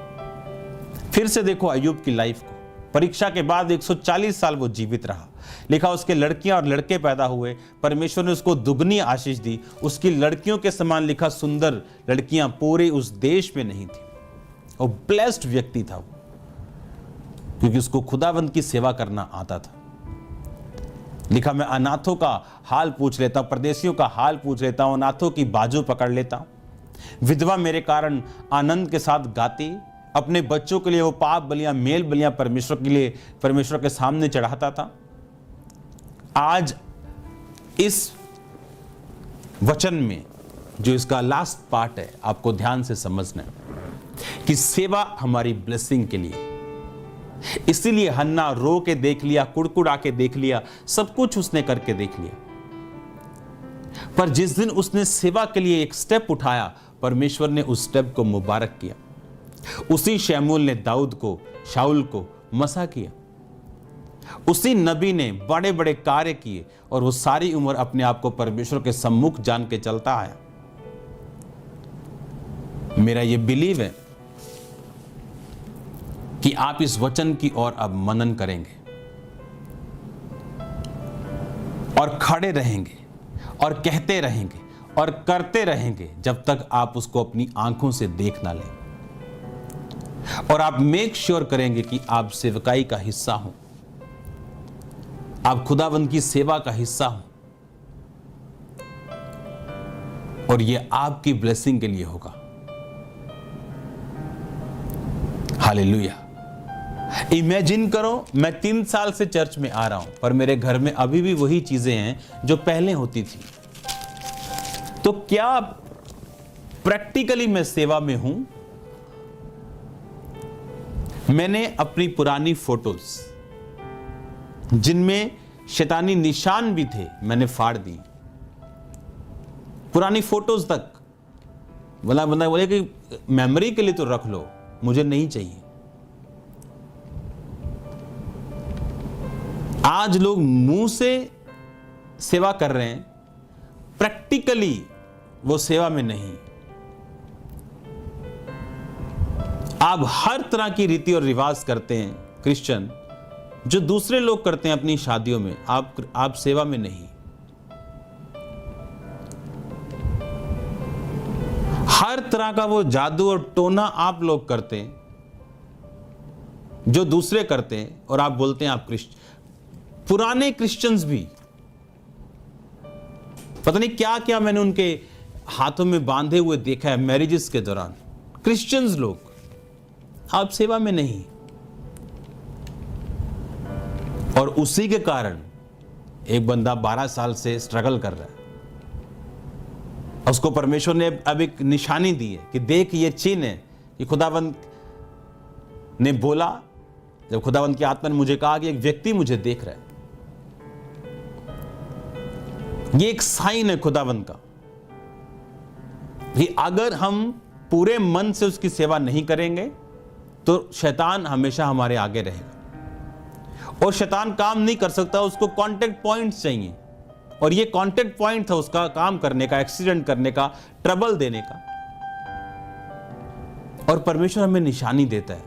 फिर से देखो अय्यूब की लाइफ को। परीक्षा के बाद 140 साल वो जीवित रहा। लिखा उसके लड़कियां और लड़के पैदा हुए, परमेश्वर ने उसको दुगनी आशीष दी। उसकी लड़कियों के समान लिखा सुंदर लड़कियां पूरे उस देश में नहीं थी। वो ब्लेस्ड व्यक्ति था वो, क्योंकि उसको खुदावंद की सेवा करना आता था। लिखा मैं अनाथों का हाल पूछ लेता हूं, परदेशियों का हाल पूछ लेता हूं, अनाथों की बाजू पकड़ लेता हूं। विधवा मेरे कारण आनंद के साथ गाती, अपने बच्चों के लिए वो पाप बलियां मेल बलियां परमेश्वर के लिए परमेश्वर के सामने चढ़ाता था। आज इस वचन में जो इसका लास्ट पार्ट है, आपको ध्यान से समझना है कि सेवा हमारी ब्लेसिंग के लिए। इसीलिए हन्ना रो के देख लिया, कुड़कुड़ा के देख लिया, सब कुछ उसने करके देख लिया, पर जिस दिन उसने सेवा के लिए एक स्टेप उठाया, परमेश्वर ने उस स्टेप को मुबारक किया। उसी शमूएल ने दाऊद को, शाऊल को मसा किया। उसी नबी ने बड़े बड़े कार्य किए और वो सारी उम्र अपने आप को परमेश्वर के सम्मुख जान के चलता आया। मेरा ये बिलीव है कि आप इस वचन की ओर अब मनन करेंगे और खड़े रहेंगे और कहते रहेंगे और करते रहेंगे जब तक आप उसको अपनी आंखों से देख ना लें। और आप मेक श्योर करेंगे कि आप सेवकाई का हिस्सा हो, आप खुदावंद की सेवा का हिस्सा हो, और यह आपकी ब्लेसिंग के लिए होगा। हालेलुया। इमेजिन करो, मैं 3 साल से चर्च में आ रहा हूं, पर मेरे घर में अभी भी वही चीजें हैं जो पहले होती थी। तो क्या प्रैक्टिकली मैं सेवा में हूं? मैंने अपनी पुरानी फोटोज, जिनमें शैतानी निशान भी थे, मैंने फाड़ दी। पुरानी फोटोज तक बंदा बोले कि मेमोरी के लिए तो रख लो, मुझे नहीं चाहिए। आज लोग मुंह से सेवा कर रहे हैं, प्रैक्टिकली वो सेवा में नहीं। आप हर तरह की रीति और रिवाज करते हैं क्रिश्चियन, जो दूसरे लोग करते हैं अपनी शादियों में, आप सेवा में नहीं। हर तरह का वो जादू और टोना आप लोग करते हैं जो दूसरे करते हैं, और आप बोलते हैं आप क्रिश्चियन। पुराने क्रिश्चियंस भी पता नहीं क्या क्या मैंने उनके हाथों में बांधे हुए देखा है मैरिजेस के दौरान। क्रिश्चियंस लोग, आप सेवा में नहीं। और उसी के कारण एक बंदा 12 साल से स्ट्रगल कर रहा है। उसको परमेश्वर ने अब एक निशानी दी है कि देख, ये चिन्ह है कि खुदावंत ने बोला, जब खुदावंत की आत्मा ने मुझे कहा कि एक व्यक्ति मुझे देख रहा है। ये एक साइन है खुदावंत का कि अगर हम पूरे मन से उसकी सेवा नहीं करेंगे तो शैतान हमेशा हमारे आगे रहेगा, और शैतान काम नहीं कर सकता, उसको कांटेक्ट पॉइंट्स चाहिए। और ये कांटेक्ट पॉइंट था उसका काम करने का, एक्सीडेंट करने का, ट्रबल देने का। और परमेश्वर हमें निशानी देता है।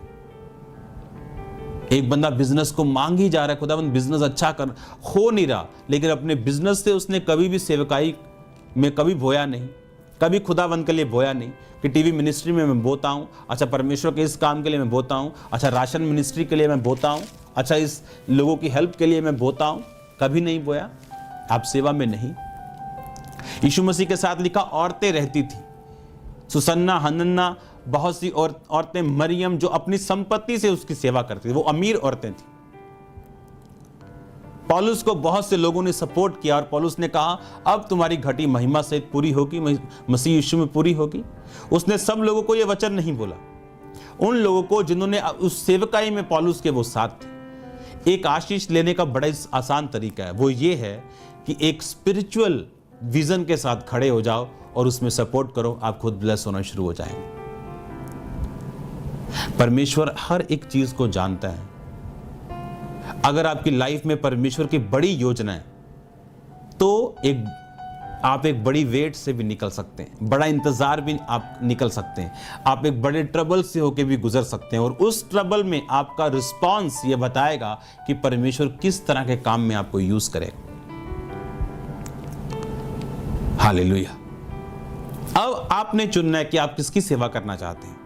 एक बंदा बिजनेस को मांग ही जा रहा है, खुदावंद बिजनेस अच्छा कर, हो नहीं रहा, लेकिन अपने बिजनेस से उसने कभी भी सेवकाई में कभी बोया नहीं, कभी खुदावंद के लिए बोया नहीं कि टीवी मिनिस्ट्री में मैं बोता हूं, अच्छा परमेश्वर के इस काम के लिए मैं बोता हूं, अच्छा राशन मिनिस्ट्री के लिए मैं बोता हूं, अच्छा इस लोगों की हेल्प के लिए मैं बोता हूं। कभी नहीं बोया। आप सेवा में नहीं। यीशु मसीह के साथ लिखा औरतें रहती थी, सुसन्ना, हनन्ना, बहुत सी औरतें, मरियम, जो अपनी संपत्ति से उसकी सेवा करती थी, वो अमीर औरतें थी। पौलुस को बहुत से लोगों ने सपोर्ट किया और पौलुस ने कहा अब तुम्हारी घटी महिमा से पूरी होगी, मसीह यीशु में पूरी होगी। उसने सब लोगों को यह वचन नहीं बोला, उन लोगों को जिन्होंने उस सेवकाई में पौलुस के वो साथ थे। एक आशीष लेने का बड़ा आसान तरीका है, वो ये है कि एक स्पिरिचुअल विजन के साथ खड़े हो जाओ और उसमें सपोर्ट करो, आप खुद ब्लेस होना शुरू हो जाएंगे। परमेश्वर हर एक चीज को जानता है। अगर आपकी लाइफ में परमेश्वर की बड़ी योजना है तो आप एक बड़ी वेट से भी निकल सकते हैं, बड़ा इंतजार भी आप निकल सकते हैं, आप एक बड़े ट्रबल से होकर भी गुजर सकते हैं, और उस ट्रबल में आपका रिस्पॉन्स ये बताएगा कि परमेश्वर किस तरह के काम में आपको यूज करेगा। हालेलुया। अब आपने चुनना है कि आप किसकी सेवा करना चाहते हैं।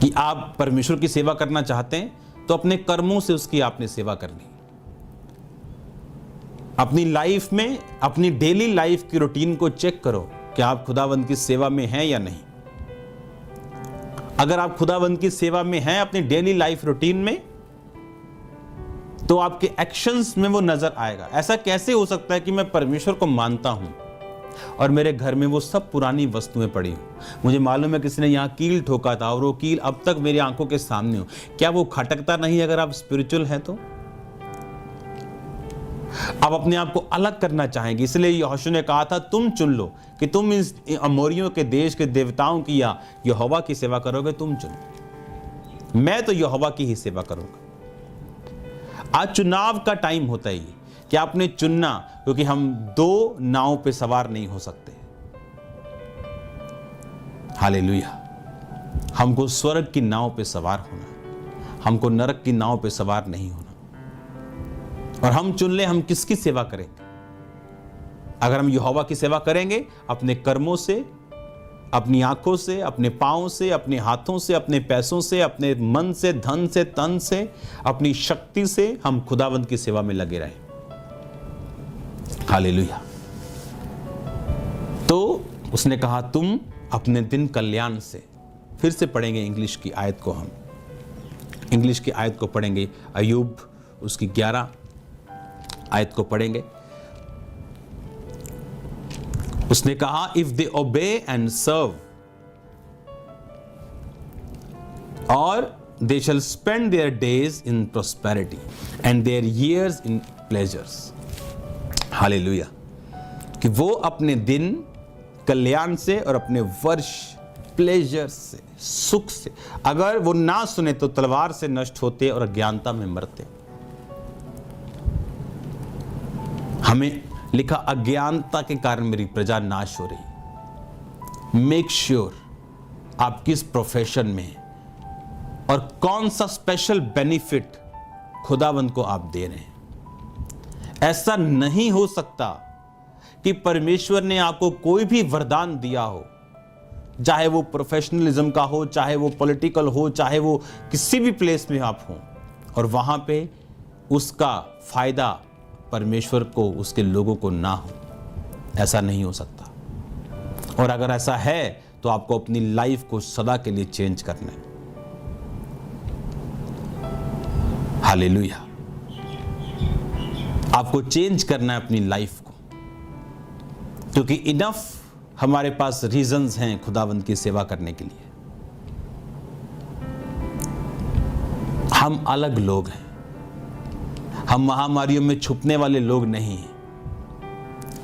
कि आप परमेश्वर की सेवा करना चाहते हैं तो अपने कर्मों से उसकी आपने सेवा करनी। अपनी लाइफ में, अपनी डेली लाइफ की रूटीन को चेक करो कि आप खुदावंद की सेवा में हैं या नहीं। अगर आप खुदावंद की सेवा में हैं अपनी डेली लाइफ रूटीन में, तो आपके एक्शंस में वो नजर आएगा। ऐसा कैसे हो सकता है कि मैं परमेश्वर को मानता हूं और मेरे घर में वो सब पुरानी वस्तुएं पड़ी हो। मुझे मालूम है किसी ने यहां कील ठोका था और वो कील अब तक मेरी आंखों के सामने हो। क्या वो खटकता नहीं अगर आप स्पिरिचुअल हैं तो? आप अपने आप को अलग करना चाहेंगे, इसलिए यहोशू ने कहा था तुम चुन लो कि तुम इस अमोरियों के देश के देवताओं की या यहोवा की सेवा करोगे। तुम चुनो, मैं तो यहोवा की ही सेवा करूंगा। आज चुनाव का टाइम होता है कि आपने चुनना, क्योंकि हम दो नाव पे सवार नहीं हो सकते। हालेलुया। हमको स्वर्ग की नाव पे सवार होना, हमको नरक की नाव पे सवार नहीं होना। और हम चुन ले हम किसकी सेवा करेंगे। अगर हम यहोवा की सेवा करेंगे अपने कर्मों से, अपनी आंखों से, अपने पांवों से, अपने हाथों से, अपने पैसों से, अपने मन से, धन से, तन से, अपनी शक्ति से हम खुदावंद की सेवा में लगे रहें। हालेलुया। तो उसने कहा तुम अपने दिन कल्याण से। फिर से पढ़ेंगे इंग्लिश की आयत को, हम इंग्लिश की आयत को पढ़ेंगे। अय्यूब उसकी 11 आयत को पढ़ेंगे। उसने कहा if they obey and serve और they shall spend their days in prosperity and their years in pleasures. Hallelujah. कि वो अपने दिन कल्याण से और अपने वर्ष प्लेजर से, सुख से, अगर वो ना सुने तो तलवार से नष्ट होते और अज्ञानता में मरते। हमें लिखा अज्ञानता के कारण मेरी प्रजा नाश हो रही। मेक श्योर आप किस प्रोफेशन में हैं और कौन सा स्पेशल बेनिफिट खुदावंद को आप दे रहे हैं। ऐसा नहीं हो सकता कि परमेश्वर ने आपको कोई भी वरदान दिया हो, चाहे वो प्रोफेशनलिज्म का हो, चाहे वो पॉलिटिकल हो, चाहे वो किसी भी प्लेस में आप हो, और वहां पे उसका फायदा परमेश्वर को, उसके लोगों को ना हो। ऐसा नहीं हो सकता। और अगर ऐसा है तो आपको अपनी लाइफ को सदा के लिए चेंज करना है। हालेलुया। आपको चेंज करना है अपनी लाइफ को, क्योंकि इनफ हमारे पास रीजंस हैं खुदावंद की सेवा करने के लिए। हम अलग लोग हैं, हम महामारियों में छुपने वाले लोग नहीं हैं।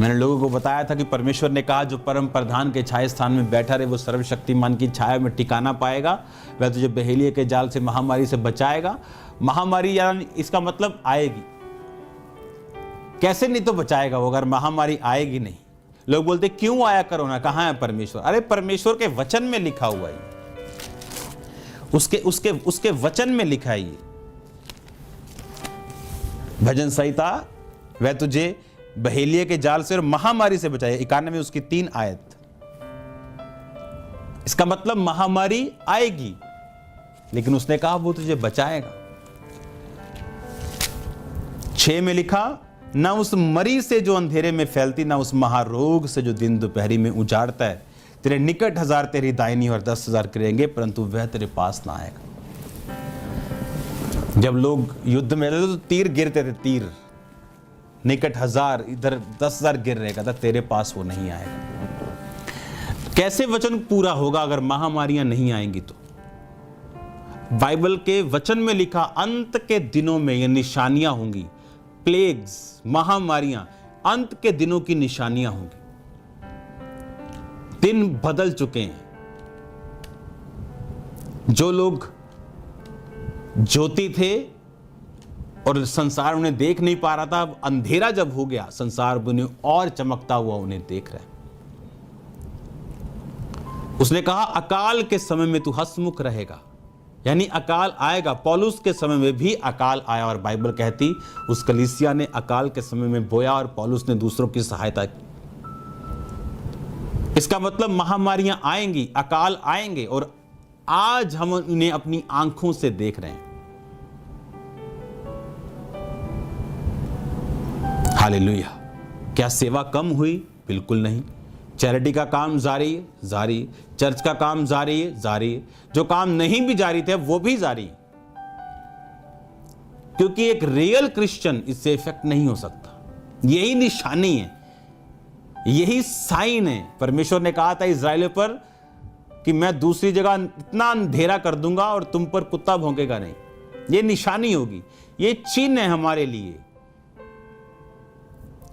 मैंने लोगों को बताया था कि परमेश्वर ने कहा जो परम प्रधान के छाया स्थान में बैठा रहे वो सर्वशक्तिमान की छाया में ठिकाना पाएगा। वह तुझे बहेलिये के जाल से, महामारी से बचाएगा। महामारी यानी इसका मतलब आएगी, कैसे नहीं तो बचाएगा वो अगर महामारी आएगी नहीं। लोग बोलते क्यों आया कोरोना, कहां है परमेश्वर? अरे परमेश्वर के वचन में लिखा हुआ है, उसके वचन में लिखा है। भजन संहिता, वह तुझे बहेलिये के जाल से और महामारी से बचाए, 91 उसकी 3 आयत। इसका मतलब महामारी आएगी, लेकिन उसने कहा वो तुझे बचाएगा। 6 में लिखा ना उस मरी से जो अंधेरे में फैलती, ना उस महारोग से जो दिन दोपहरी में उजाड़ता है। तेरे निकट 1000 तेरी दाहिनी और 10,000 करेंगे, परंतु वह तेरे पास ना आएगा। जब लोग युद्ध में रहते तो तीर गिरते थे, तीर निकट 1000, इधर 10,000 गिर रहेगा, था तेरे पास वो नहीं आएगा। कैसे वचन पूरा होगा अगर महामारियां नहीं आएंगी? तो बाइबल के वचन में लिखा अंत के दिनों में ये निशानियां होंगी, प्लेग्स, महामारियां अंत के दिनों की निशानियां होंगी। दिन बदल चुके हैं। जो लोग ज्योति थे और संसार उन्हें देख नहीं पा रहा था। अब अंधेरा जब हो गया, संसार उन्हें और चमकता हुआ उन्हें देख रहा है। उसने कहा अकाल के समय में तू हंसमुख रहेगा, यानी अकाल आएगा। पौलुस के समय में भी अकाल आया और बाइबल कहती उस कलीसिया ने अकाल के समय में बोया और पौलुस ने दूसरों की सहायता की। इसका मतलब महामारियां आएंगी, अकाल आएंगे, और आज हम उन्हें अपनी आंखों से देख रहे हैं। हालेलुया। क्या सेवा कम हुई? बिल्कुल नहीं। चैरिटी का काम जारी है, जारी। चर्च का काम जारी है, जारी। जो काम नहीं भी जारी थे वो भी जारी, क्योंकि एक रियल क्रिश्चियन इससे इफेक्ट नहीं हो सकता। यही निशानी है, यही साइन है। परमेश्वर ने कहा था इजराइल पर कि मैं दूसरी जगह इतना अंधेरा कर दूंगा और तुम पर कुत्ता भौंकेगा नहीं। ये निशानी होगी, ये चिन्ह है हमारे लिए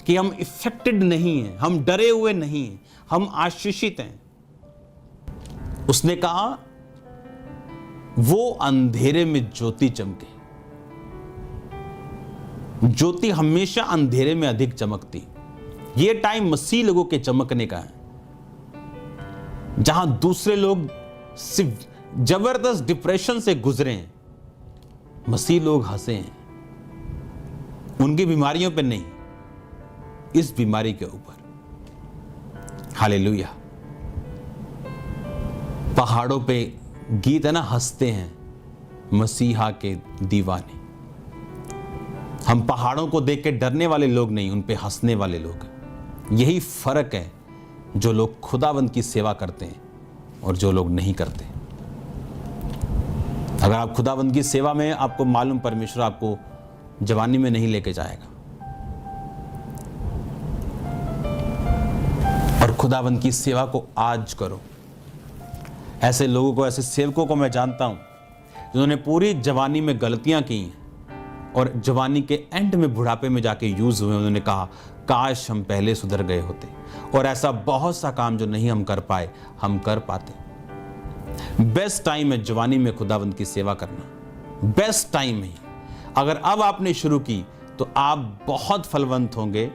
कि हम इफेक्टेड नहीं हैं, हम डरे हुए नहीं हैं, हम आशीषित हैं। उसने कहा वो अंधेरे में ज्योति चमके। ज्योति हमेशा अंधेरे में अधिक चमकती। ये टाइम मसीह लोगों के चमकने का है, जहां दूसरे लोग सिर्फ जबरदस्त डिप्रेशन से गुजरे हैं, मसीह लोग हंसे हैं। उनकी बीमारियों पे नहीं, इस बीमारी के ऊपर। हालेलुया। पहाड़ों पे गीत है ना, हंसते हैं मसीहा के दीवाने। हम पहाड़ों को देख के डरने वाले लोग नहीं, उन पे हंसने वाले लोग हैं। यही फर्क है, जो लोग खुदावंद की सेवा करते हैं और जो लोग नहीं करते। अगर आप खुदावंद की सेवा में, आपको मालूम परमेश्वर आपको जवानी में नहीं लेके जाएगा। और खुदावंद की सेवा को आज करो। ऐसे लोगों को, ऐसे सेवकों को मैं जानता हूं जिन्होंने पूरी जवानी में गलतियां की हैं और जवानी के एंड में, बुढ़ापे में जाके यूज हुए। उन्होंने कहा काश हम पहले सुधर गए होते। और ऐसा बहुत सा काम जो नहीं हम कर पाए, हम कर पाते। बेस्ट टाइम है जवानी में खुदावंद की सेवा करना, बेस्ट टाइम है। अगर अब आपने शुरू की तो आप बहुत फलवंत होंगे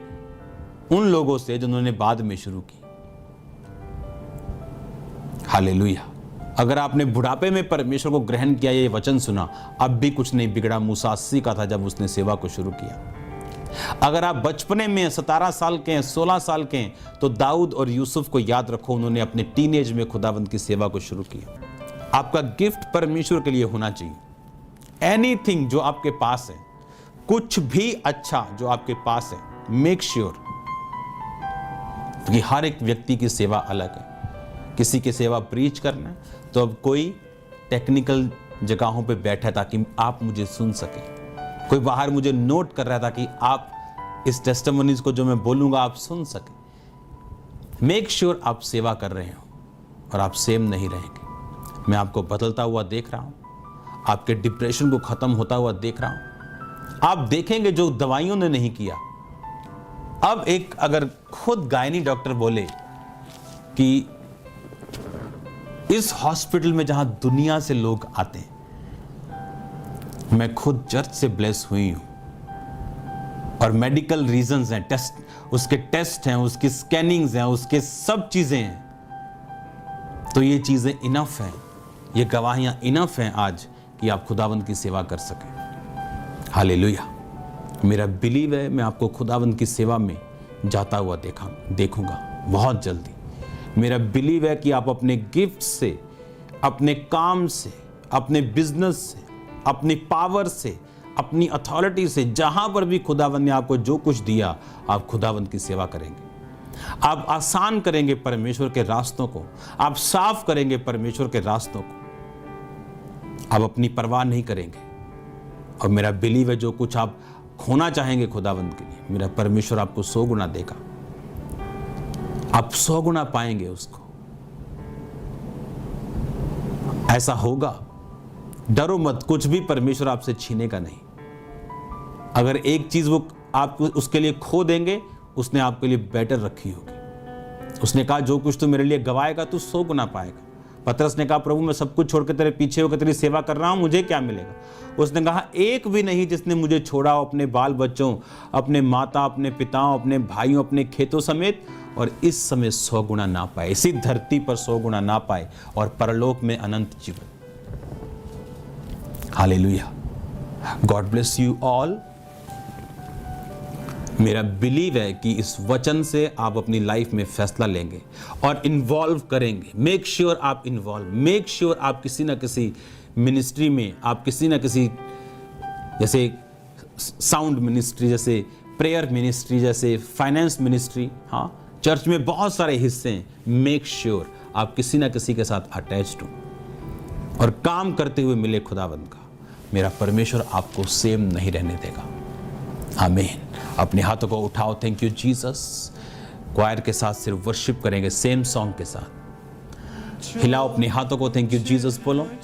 उन लोगों से जिन्होंने बाद में शुरू की। हालेलुया। अगर आपने बुढ़ापे में परमेश्वर को ग्रहण किया, ये वचन सुना, अब भी कुछ नहीं बिगड़ा। मूसा 80 का था जब उसने सेवा को शुरू किया। अगर आप बचपने में 17 साल के हैं, 16 साल के हैं, तो दाऊद और यूसुफ को याद रखो, उन्होंने अपने टीनेज में खुदावंद की सेवा को शुरू किया। आपका गिफ्ट परमेश्वर के लिए होना चाहिए। एनीथिंग जो आपके पास है, कुछ भी अच्छा जो आपके पास है, मेक श्योर, क्योंकि हर एक व्यक्ति की सेवा अलग है। किसी की सेवा प्रीच करना है, तो अब कोई टेक्निकल जगहों पे बैठा ताकि आप मुझे सुन सके। कोई बाहर मुझे नोट कर रहा था कि आप इस टेस्टिमोनीज को जो मैं बोलूंगा आप सुन सके। मेक श्योर आप सेवा कर रहे हो और आप सेम नहीं रहेंगे। मैं आपको बदलता हुआ देख रहा हूं, आपके डिप्रेशन को खत्म होता हुआ देख रहा हूं। आप देखेंगे जो दवाइयों ने नहीं किया। अब एक अगर खुद गायनी डॉक्टर बोले कि इस हॉस्पिटल में जहां दुनिया से लोग आते हैं, मैं खुद चर्च से ब्लेस हुई हूं, और मेडिकल रीजंस हैं, टेस्ट, उसके टेस्ट हैं, उसकी स्कैनिंग्स हैं, उसके सब चीजें हैं, तो ये चीजें इनफ हैं, ये गवाहियां इनफ हैं आज कि आप खुदावंद की सेवा कर सकें। हालेलुया। मेरा बिलीव है मैं आपको खुदावंद की सेवा में जाता हुआ देखूंगा बहुत जल्दी। मेरा बिलीव है कि आप अपने गिफ्ट से, अपने काम से, अपने बिजनेस से, अपनी पावर से, अपनी अथॉरिटी से, जहां पर भी खुदावंद ने आपको जो कुछ दिया, आप खुदावंद की सेवा करेंगे। आप आसान करेंगे परमेश्वर के रास्तों को, आप साफ करेंगे परमेश्वर के रास्तों को, आप अपनी परवाह नहीं करेंगे। और मेरा बिलीव है जो कुछ आप खोना चाहेंगे खुदावंद के लिए, मेरा परमेश्वर आपको 100 गुना देगा। आप 100 गुना पाएंगे उसको। ऐसा होगा, डरो मत, कुछ भी परमेश्वर आपसे छीनेगा नहीं। अगर एक चीज वो आप उसके लिए खो देंगे, उसने आपके लिए बेटर रखी होगी। उसने कहा जो कुछ तू मेरे लिए गवाएगा तू 100 गुना पाएगा। पतरस ने कहा, प्रभु मैं सब कुछ छोड़ के तेरे पीछे होकर तेरी सेवा कर रहा हूं, मुझे क्या मिलेगा? उसने कहा, एक भी नहीं जिसने मुझे छोड़ा हो, अपने बाल बच्चों, अपने माता, अपने पिताओं, अपने भाइयों, अपने खेतों समेत, और इस समय 100 गुना ना पाए, इसी धरती पर 100 गुना ना पाए, और परलोक में अनंत जीवन। Hallelujah. God bless you all. मेरा बिलीव है कि इस वचन से आप अपनी लाइफ में फैसला लेंगे और इन्वॉल्व करेंगे। मेक श्योर आप इन्वॉल्व, मेक श्योर आप किसी ना किसी मिनिस्ट्री में, आप किसी ना किसी, जैसे साउंड मिनिस्ट्री, जैसे प्रेयर मिनिस्ट्री, जैसे फाइनेंस मिनिस्ट्री, हाँ चर्च में बहुत सारे हिस्से हैं। मेक श्योर आप किसी ना किसी के साथ अटैच्ड हो और काम करते हुए मिले खुदावंद का। मेरा परमेश्वर आपको सेम नहीं रहने देगा। आमीन। अपने हाथों को उठाओ। Thank you Jesus. क्वायर के साथ सिर्फ वर्शिप करेंगे सेम सॉन्ग के साथ। हिलाओ अपने हाथों को। थैंक यू जीसस बोलो।